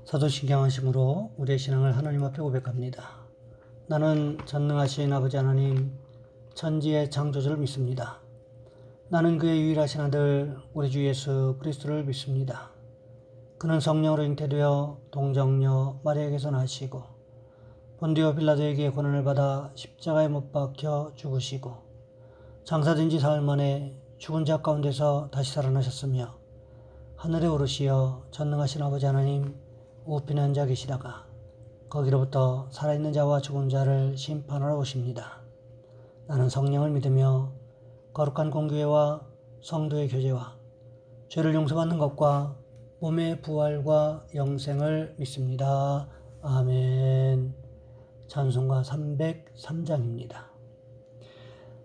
사도신경하심으로 우리의 신앙을 하나님 앞에 고백합니다. 나는 전능하신 아버지 하나님, 천지의 창조주를 믿습니다. 나는 그의 유일하신 아들 우리 주 예수 그리스도를 믿습니다. 그는 성령으로 잉태되어 동정녀 마리아에게서 나시고 본디오 빌라도에게 고난을 받아 십자가에 못 박혀 죽으시고 장사된 지 사흘 만에 죽은 자 가운데서 다시 살아나셨으며 하늘에 오르시어 전능하신 아버지 하나님 우편에 앉아 계시다가 거기로부터 살아있는 자와 죽은 자를 심판하러 오십니다. 나는 성령을 믿으며 거룩한 공교회와 성도의 교제와 죄를 용서받는 것과 몸의 부활과 영생을 믿습니다. 아멘. 찬송가 303장입니다.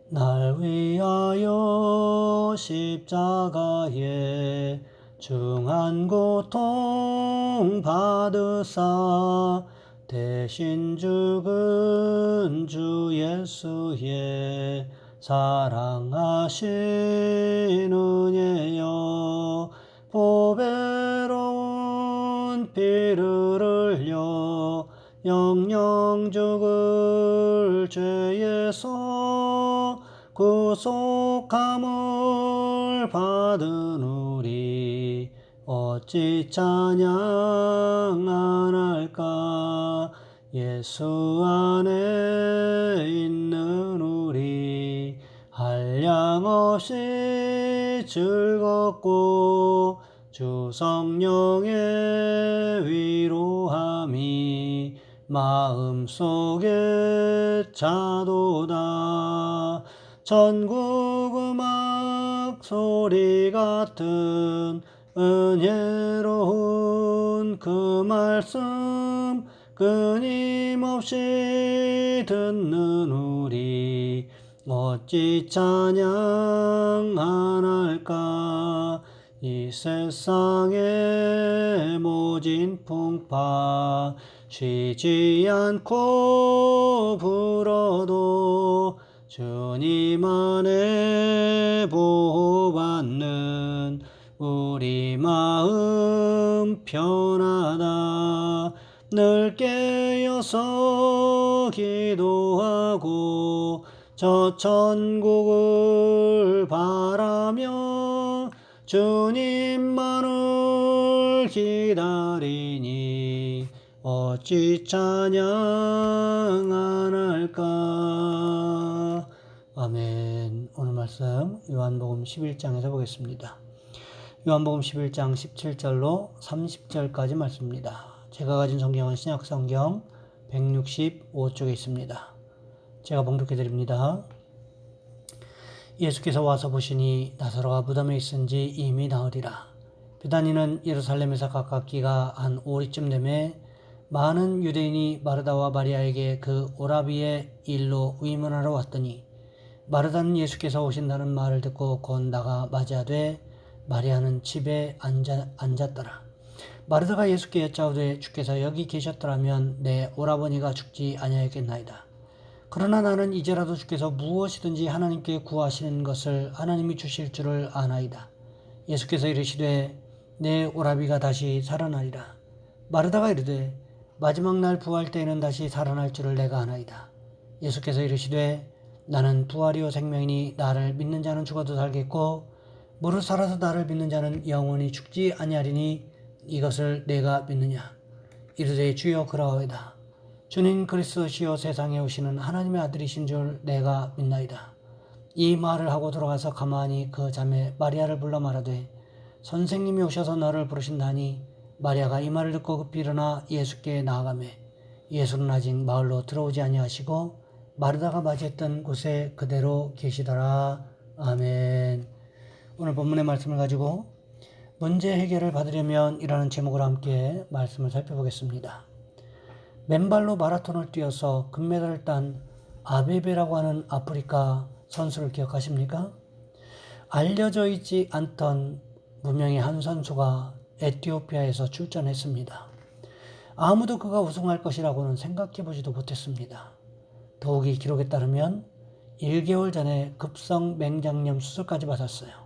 날 위하여 십자가에 중한 고통 받으사 대신 죽은 주 예수의 사랑하신 은혜여 보배로운 피를 흘려 영영 죽을 죄에서 구속함을 받은 우리 어찌 찬양 안 할까. 예수 안에 있는 우리 한량없이 즐겁고 주 성령의 위로함이 마음속에 차도다. 전국 음악 소리 같은 은혜로운 그 말씀 끊임없이 듣는 우리 어찌 찬양 안 할까. 이 세상의 모진 풍파 쉬지 않고 불어도 주님 안에 보호받는 우리 마음 편하다. 늘 깨어서 기도하고 저 천국을 바라며 주님만을 기다리니 어찌 찬양 안 할까. 아멘. 오늘 말씀 요한복음 11장에서 보겠습니다. 요한복음 11장 17절로 30절까지 말씀입니다. 제가 가진 성경은 신약성경 165쪽에 있습니다. 제가 봉독해 드립니다. 예수께서 와서 보시니 나사로가 무덤에 있은지 이미 나으리라. 베다니는 예루살렘에서 가깝기가 한 오리쯤 되매 많은 유대인이 마르다와 마리아에게 그 오라비의 일로 의문하러 왔더니 마르다는 예수께서 오신다는 말을 듣고 곧 나가 맞이하되 마리아는 집에 앉았더라. 마르다가 예수께 여짜오되 주께서 여기 계셨더라면 내 오라버니가 죽지 아니하였겠나이다. 그러나 나는 이제라도 주께서 무엇이든지 하나님께 구하시는 것을 하나님이 주실 줄을 아나이다. 예수께서 이르시되 내 오라비가 다시 살아나리라. 마르다가 이르되 마지막 날 부활 때에는 다시 살아날 줄을 내가 아나이다. 예수께서 이르시되 나는 부활이요 생명이니 나를 믿는 자는 죽어도 살겠고 무릇 살아서 나를 믿는 자는 영원히 죽지 아니하리니 이것을 내가 믿느냐. 이르되 주여 그러하오이다. 주님 그리스도시요 세상에 오시는 하나님의 아들이신 줄 내가 믿나이다. 이 말을 하고 돌아가서 가만히 그 자매 마리아를 불러 말하되 선생님이 오셔서 너를 부르신다니. 마리아가 이 말을 듣고 급히 일어나 예수께 나아가매 예수는 아직 마을로 들어오지 아니하시고 마르다가 맞이했던 곳에 그대로 계시더라. 아멘. 오늘 본문의 말씀을 가지고 문제 해결을 받으려면 이라는 제목으로 함께 말씀을 살펴보겠습니다. 맨발로 마라톤을 뛰어서 금메달을 딴 아베베라고 하는 아프리카 선수를 기억하십니까? 알려져 있지 않던 무명의 한 선수가 에티오피아에서 출전했습니다. 아무도 그가 우승할 것이라고는 생각해보지도 못했습니다. 더욱이 기록에 따르면 1개월 전에 급성 맹장염 수술까지 받았어요.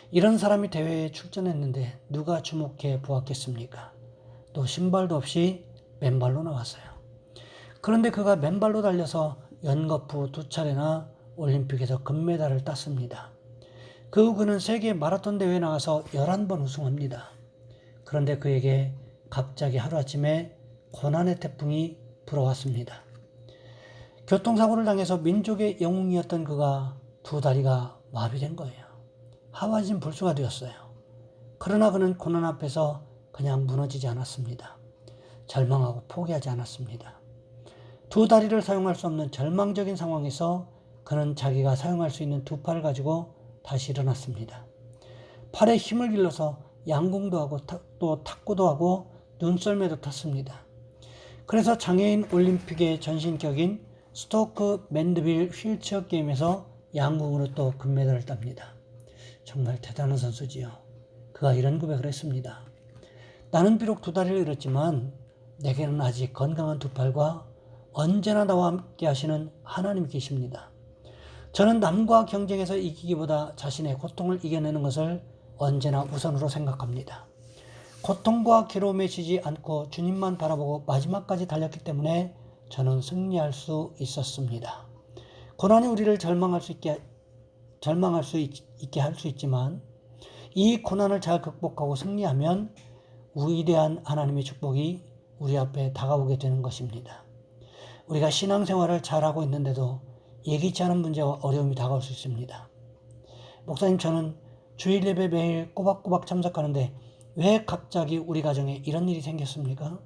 이런 사람이 대회에 출전했는데 누가 주목해 보았겠습니까? 또 신발도 없이 맨발로 나왔어요. 그런데 그가 맨발로 달려서 연거푸 2차례나 올림픽에서 금메달을 땄습니다. 그 후 그는 세계 마라톤 대회에 나가서 11번 우승합니다. 그런데 그에게 갑자기 하루아침에 고난의 태풍이 불어왔습니다. 교통사고를 당해서 민족의 영웅이었던 그가 두 다리가 마비된 거예요. 하와진 불수가 되었어요. 그러나 그는 고난 앞에서 그냥 무너지지 않았습니다. 절망하고 포기하지 않았습니다. 두 다리를 사용할 수 없는 절망적인 상황에서 그는 자기가 사용할 수 있는 두 팔을 가지고 다시 일어났습니다. 팔에 힘을 길러서 양궁도 하고 또 탁구도 하고 눈썰매도 탔습니다. 그래서 장애인 올림픽의 전신격인 스토크 맨드빌 휠체어 게임에서 양궁으로 또 금메달을 땁니다. 정말 대단한 선수지요. 그가 이런 고백을 했습니다. 나는 비록 두 다리를 잃었지만 내게는 아직 건강한 두 팔과 언제나 나와 함께 하시는 하나님이 계십니다. 저는 남과 경쟁해서 이기기보다 자신의 고통을 이겨내는 것을 언제나 우선으로 생각합니다. 고통과 괴로움에 지지 않고 주님만 바라보고 마지막까지 달렸기 때문에 저는 승리할 수 있었습니다. 고난이 우리를 절망할 수 있게 할 수 있지만 이 고난을 잘 극복하고 승리하면 위대한 하나님의 축복이 우리 앞에 다가오게 되는 것입니다. 우리가 신앙생활을 잘하고 있는데도 예기치 않은 문제와 어려움이 다가올 수 있습니다. 목사님, 저는 주일 예배 매일 꼬박꼬박 참석하는데 왜 갑자기 우리 가정에 이런 일이 생겼습니까?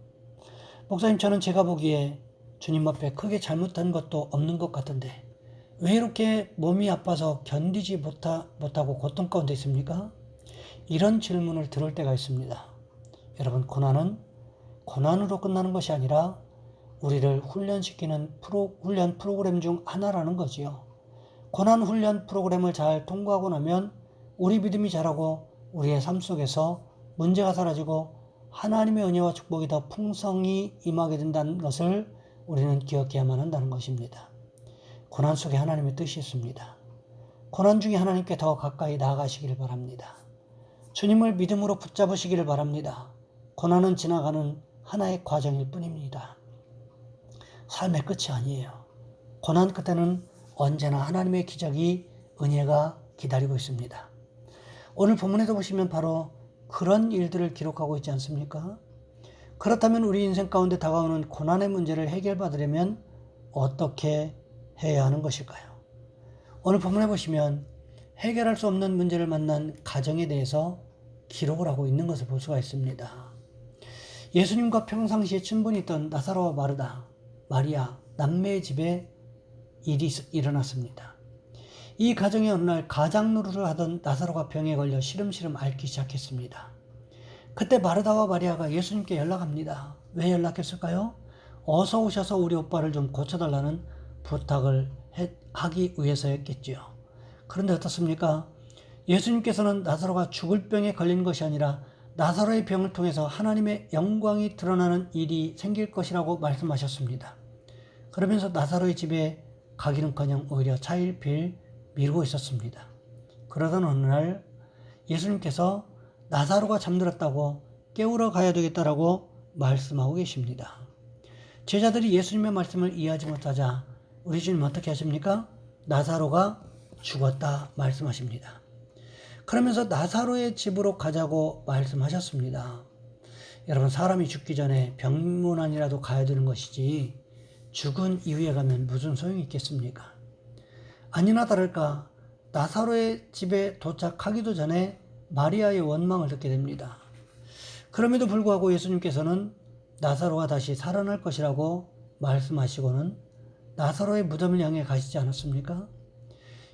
목사님, 저는 제가 보기에 주님 앞에 크게 잘못한 것도 없는 것 같은데 왜 이렇게 몸이 아파서 견디지 못하고 고통 가운데 있습니까? 이런 질문을 들을 때가 있습니다. 여러분, 고난은 고난으로 끝나는 것이 아니라 우리를 훈련시키는 훈련 프로그램 중 하나라는 거지요. 고난 훈련 프로그램을 잘 통과하고 나면 우리 믿음이 자라고 우리의 삶 속에서 문제가 사라지고 하나님의 은혜와 축복이 더 풍성히 임하게 된다는 것을 우리는 기억해야만 한다는 것입니다. 고난 속에 하나님의 뜻이 있습니다. 고난 중에 하나님께 더 가까이 나아가시기를 바랍니다. 주님을 믿음으로 붙잡으시기를 바랍니다. 고난은 지나가는 하나의 과정일 뿐입니다. 삶의 끝이 아니에요. 고난 끝에는 언제나 하나님의 기적이, 은혜가 기다리고 있습니다. 오늘 본문에도 보시면 바로 그런 일들을 기록하고 있지 않습니까? 그렇다면 우리 인생 가운데 다가오는 고난의 문제를 해결받으려면 어떻게 해야 하는 것일까요? 오늘 본문에 보시면 해결할 수 없는 문제를 만난 가정에 대해서 기록을 하고 있는 것을 볼 수가 있습니다. 예수님과 평상시에 친분이 있던 나사로와 마리아, 남매의 집에 일이 일어났습니다. 이 가정에 어느 날 가장 노릇을 하던 나사로가 병에 걸려 시름시름 앓기 시작했습니다. 그때 마르다와 마리아가 예수님께 연락합니다. 왜 연락했을까요? 어서 오셔서 우리 오빠를 좀 고쳐달라는 부탁을 하기 위해서였겠지요. 그런데 어떻습니까? 예수님께서는 나사로가 죽을 병에 걸린 것이 아니라 나사로의 병을 통해서 하나님의 영광이 드러나는 일이 생길 것이라고 말씀하셨습니다. 그러면서 나사로의 집에 가기는커녕 오히려 차일피일 미루고 있었습니다. 그러던 어느 날 예수님께서 나사로가 잠들었다고 깨우러 가야 되겠다라고 말씀하고 계십니다. 제자들이 예수님의 말씀을 이해하지 못하자 우리 주님 어떻게 하십니까? 나사로가 죽었다 말씀하십니다. 그러면서 나사로의 집으로 가자고 말씀하셨습니다. 여러분, 사람이 죽기 전에 병문안이라도 가야 되는 것이지 죽은 이후에 가면 무슨 소용이 있겠습니까? 아니나 다를까 나사로의 집에 도착하기도 전에 마리아의 원망을 듣게 됩니다. 그럼에도 불구하고 예수님께서는 나사로가 다시 살아날 것이라고 말씀하시고는 나사로의 무덤을 향해 가시지 않았습니까?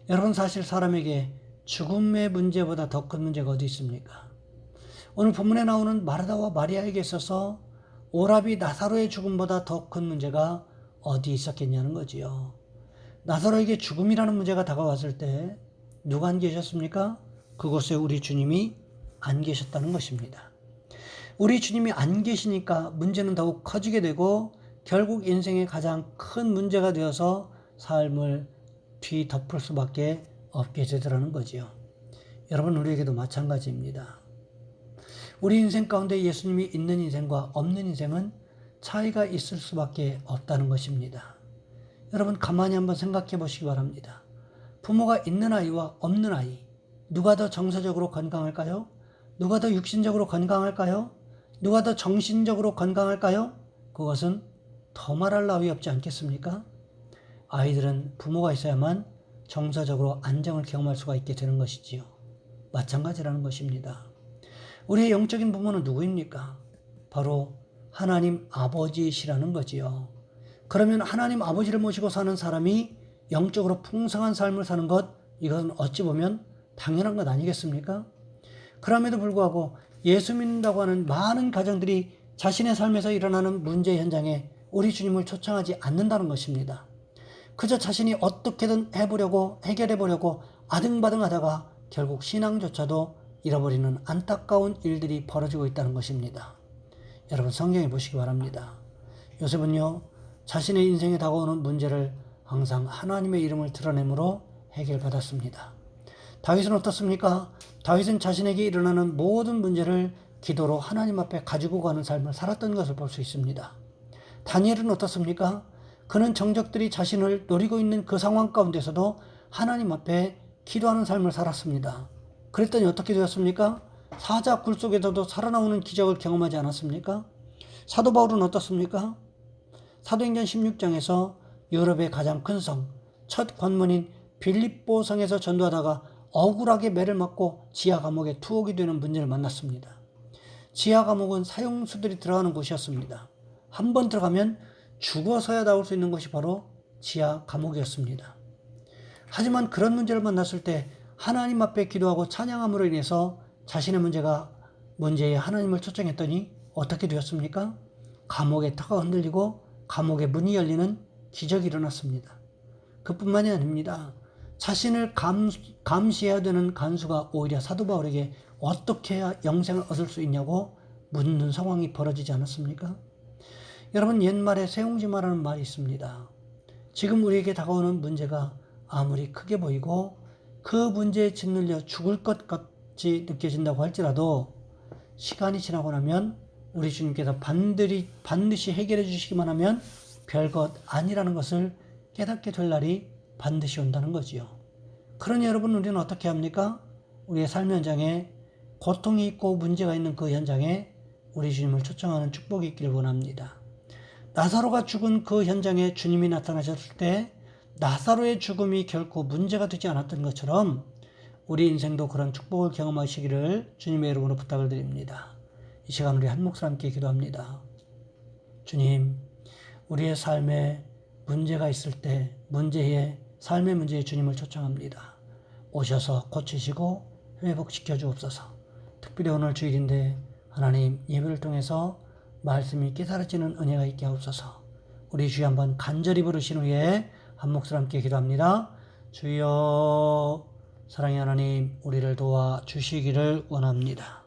여러분, 사실 사람에게 죽음의 문제보다 더 큰 문제가 어디 있습니까? 오늘 본문에 나오는 마르다와 마리아에게 있어서 오라비 나사로의 죽음보다 더 큰 문제가 어디 있었겠냐는 거지요. 나사로에게 죽음이라는 문제가 다가왔을 때 누가 안 계셨습니까? 그곳에 우리 주님이 안 계셨다는 것입니다. 우리 주님이 안 계시니까 문제는 더욱 커지게 되고 결국 인생의 가장 큰 문제가 되어서 삶을 뒤덮을 수밖에 없게 되더라는 거지요. 여러분, 우리에게도 마찬가지입니다. 우리 인생 가운데 예수님이 있는 인생과 없는 인생은 차이가 있을 수밖에 없다는 것입니다. 여러분 가만히 한번 생각해 보시기 바랍니다. 부모가 있는 아이와 없는 아이, 누가 더 정서적으로 건강할까요? 누가 더 육신적으로 건강할까요? 누가 더 정신적으로 건강할까요? 그것은 더 말할 나위 없지 않겠습니까? 아이들은 부모가 있어야만 정서적으로 안정을 경험할 수가 있게 되는 것이지요. 마찬가지라는 것입니다. 우리의 영적인 부모는 누구입니까? 바로 하나님 아버지시라는 거지요. 그러면 하나님 아버지를 모시고 사는 사람이 영적으로 풍성한 삶을 사는 것, 이것은 어찌 보면 당연한 것 아니겠습니까? 그럼에도 불구하고 예수 믿는다고 하는 많은 가정들이 자신의 삶에서 일어나는 문제 현장에 우리 주님을 초청하지 않는다는 것입니다. 그저 자신이 어떻게든 해보려고 해결해보려고 아등바등 하다가 결국 신앙조차도 잃어버리는 안타까운 일들이 벌어지고 있다는 것입니다. 여러분 성경에 보시기 바랍니다. 요셉은요, 자신의 인생에 다가오는 문제를 항상 하나님의 이름을 드러내므로 해결받았습니다. 다윗은 어떻습니까? 다윗은 자신에게 일어나는 모든 문제를 기도로 하나님 앞에 가지고 가는 삶을 살았던 것을 볼 수 있습니다. 다니엘은 어떻습니까? 그는 정적들이 자신을 노리고 있는 그 상황 가운데서도 하나님 앞에 기도하는 삶을 살았습니다. 그랬더니 어떻게 되었습니까? 사자 굴 속에서도 살아나오는 기적을 경험하지 않았습니까? 사도 바울은 어떻습니까? 사도행전 16장에서 유럽의 가장 큰 성, 첫 관문인 빌립보 성에서 전도하다가 억울하게 매를 맞고 지하 감옥에 투옥이 되는 문제를 만났습니다. 지하 감옥은 사형수들이 들어가는 곳이었습니다. 한 번 들어가면 죽어서야 나올 수 있는 것이 바로 지하 감옥이었습니다. 하지만 그런 문제를 만났을 때 하나님 앞에 기도하고 찬양함으로 인해서 자신의 문제에 하나님을 초청했더니 어떻게 되었습니까? 감옥의 터가 흔들리고 감옥의 문이 열리는 기적이 일어났습니다. 그뿐만이 아닙니다. 자신을 감시해야 되는 간수가 오히려 사도 바울에게 어떻게 해야 영생을 얻을 수 있냐고 묻는 상황이 벌어지지 않았습니까? 여러분 옛말에 세옹지마라는 말이 있습니다. 지금 우리에게 다가오는 문제가 아무리 크게 보이고 그 문제에 짓눌려 죽을 것 같이 느껴진다고 할지라도 시간이 지나고 나면 우리 주님께서 반드시 해결해 주시기만 하면 별것 아니라는 것을 깨닫게 될 날이 반드시 온다는 거지요. 그러니 여러분 우리는 어떻게 합니까? 우리의 삶 현장에 고통이 있고 문제가 있는 그 현장에 우리 주님을 초청하는 축복이 있기를 원합니다. 나사로가 죽은 그 현장에 주님이 나타나셨을 때 나사로의 죽음이 결코 문제가 되지 않았던 것처럼 우리 인생도 그런 축복을 경험하시기를 주님의 이름으로 부탁을 드립니다. 이 시간 우리 한 목소리 함께 기도합니다. 주님, 우리의 삶에 문제가 있을 때 삶의 문제에 주님을 초청합니다. 오셔서 고치시고 회복시켜 주옵소서. 특별히 오늘 주일인데 하나님 예배를 통해서 말씀이 깨달아지는 은혜가 있게 하옵소서. 우리 주여 한번 간절히 부르신 후에 한 목소리 함께 기도합니다. 주여, 사랑의 하나님, 우리를 도와주시기를 원합니다.